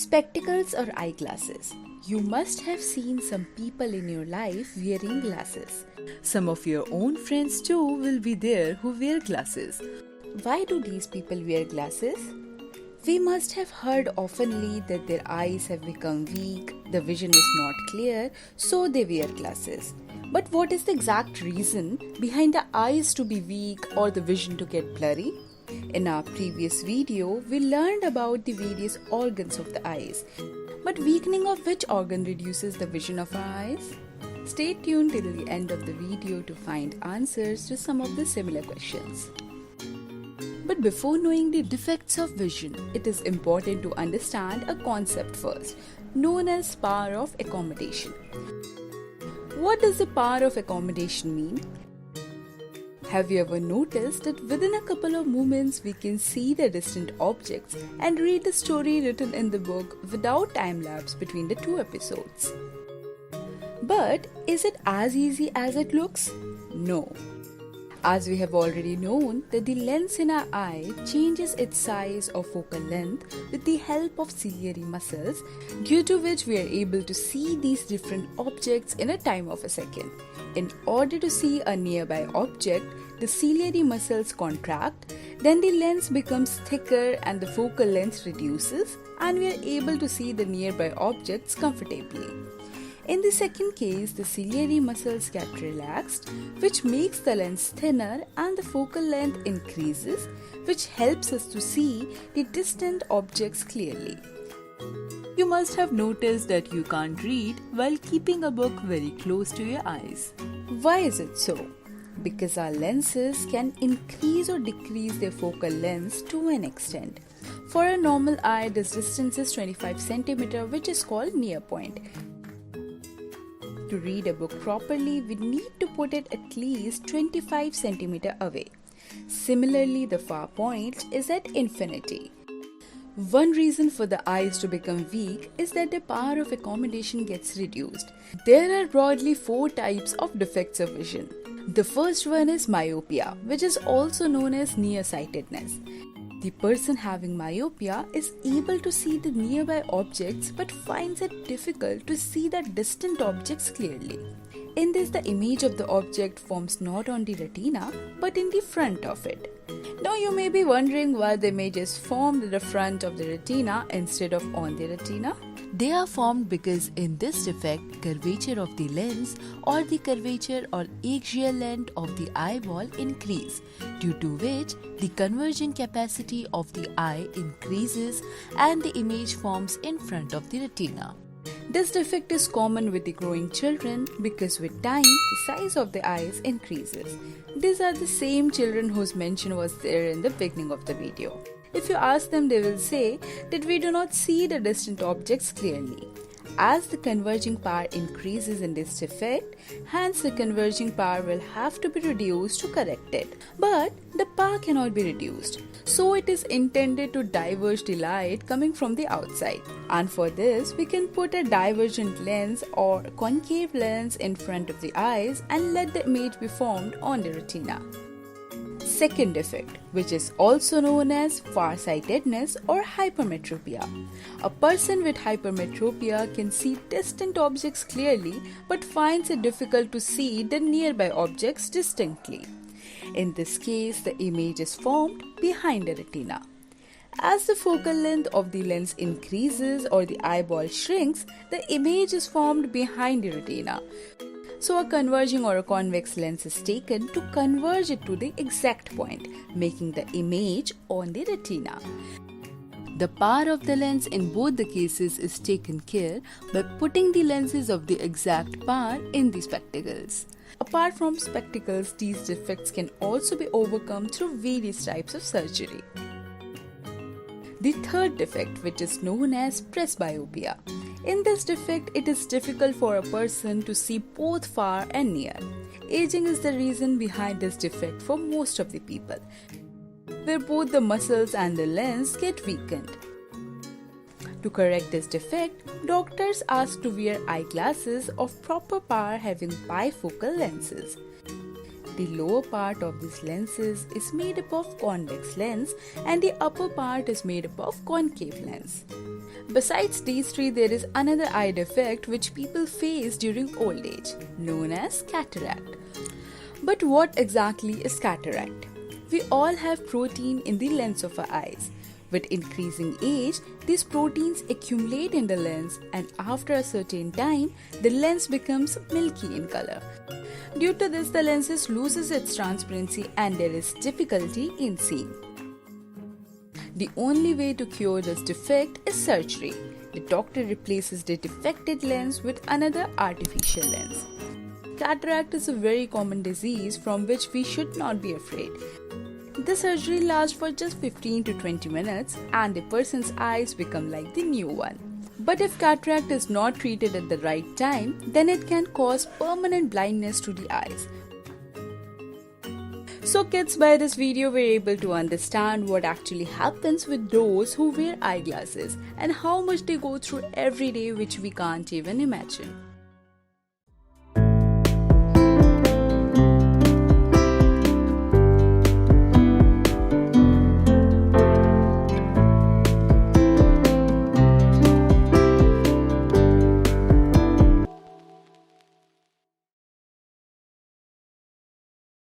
Spectacles or eyeglasses. You must have seen some people in your life wearing glasses. Some of your own friends too will be there who wear glasses. Why do these people wear glasses? We must have heard oftenly that their eyes have become weak, the vision is not clear, so they wear glasses. But what is the exact reason behind the eyes to be weak or the vision to get blurry? In our previous video, we learned about the various organs of the eyes. But weakening of which organ reduces the vision of our eyes? Stay tuned till the end of the video to find answers to some of the similar questions. But before knowing the defects of vision, it is important to understand a concept first, known as power of accommodation. What does the power of accommodation mean? Have you ever noticed that within a couple of moments we can see the distant objects and read the story written in the book without time lapse between the two episodes? But is it as easy as it looks? No. As we have already known that the lens in our eye changes its size or focal length with the help of ciliary muscles, due to which we are able to see these different objects in a time of a second. In order to see a nearby object, the ciliary muscles contract, then the lens becomes thicker and the focal length reduces, and we are able to see the nearby objects comfortably. In the second case, the ciliary muscles get relaxed, which makes the lens thinner and the focal length increases, which helps us to see the distant objects clearly. You must have noticed that you can't read while keeping a book very close to your eyes. Why is it so? Because our lenses can increase or decrease their focal length to an extent. For a normal eye, this distance is 25 cm, which is called near point. To read a book properly, we need to put it at least 25 cm away. Similarly, the far point is at infinity. One reason for the eyes to become weak is that the power of accommodation gets reduced. There are broadly 4 types of defects of vision. The first one is myopia, which is also known as nearsightedness. The person having myopia is able to see the nearby objects but finds it difficult to see the distant objects clearly. In this, the image of the object forms not on the retina but in the front of it. Now you may be wondering why the image is formed at the front of the retina instead of on the retina. They are formed because in this defect, curvature of the lens or the curvature or axial length of the eyeball increase, due to which the converging capacity of the eye increases and the image forms in front of the retina. This defect is common with the growing children because with time, the size of the eyes increases. These are the same children whose mention was there in the beginning of the video. If you ask them, they will say that we do not see the distant objects clearly. As the converging power increases in this defect, hence the converging power will have to be reduced to correct it. But the power cannot be reduced, so it is intended to diverge the light coming from the outside. And for this, we can put a divergent lens or concave lens in front of the eyes and let the image be formed on the retina. Second defect, which is also known as farsightedness or hypermetropia. A person with hypermetropia can see distant objects clearly but finds it difficult to see the nearby objects distinctly. In this case, the image is formed behind the retina. As the focal length of the lens increases or the eyeball shrinks, the image is formed behind the retina. So a converging or a convex lens is taken to converge it to the exact point, making the image on the retina. The power of the lens in both the cases is taken care by putting the lenses of the exact power in the spectacles. Apart from spectacles, these defects can also be overcome through various types of surgery. The third defect, which is known as presbyopia. In this defect, it is difficult for a person to see both far and near. Aging is the reason behind this defect for most of the people, where both the muscles and the lens get weakened. To correct this defect, doctors ask to wear eyeglasses of proper power having bifocal lenses. The lower part of these lenses is made up of convex lens and the upper part is made up of concave lens. Besides these three, there is another eye defect which people face during old age, known as cataract. But what exactly is cataract? We all have protein in the lens of our eyes. With increasing age, these proteins accumulate in the lens, and after a certain time, the lens becomes milky in color. Due to this, the lens loses its transparency and there is difficulty in seeing. The only way to cure this defect is surgery. The doctor replaces the defected lens with another artificial lens. Cataract is a very common disease from which we should not be afraid. The surgery lasts for just 15 to 20 minutes and the person's eyes become like the new one. But if cataract is not treated at the right time, then it can cause permanent blindness to the eyes. So kids, by this video we're able to understand what actually happens with those who wear eyeglasses and how much they go through every day, which we can't even imagine.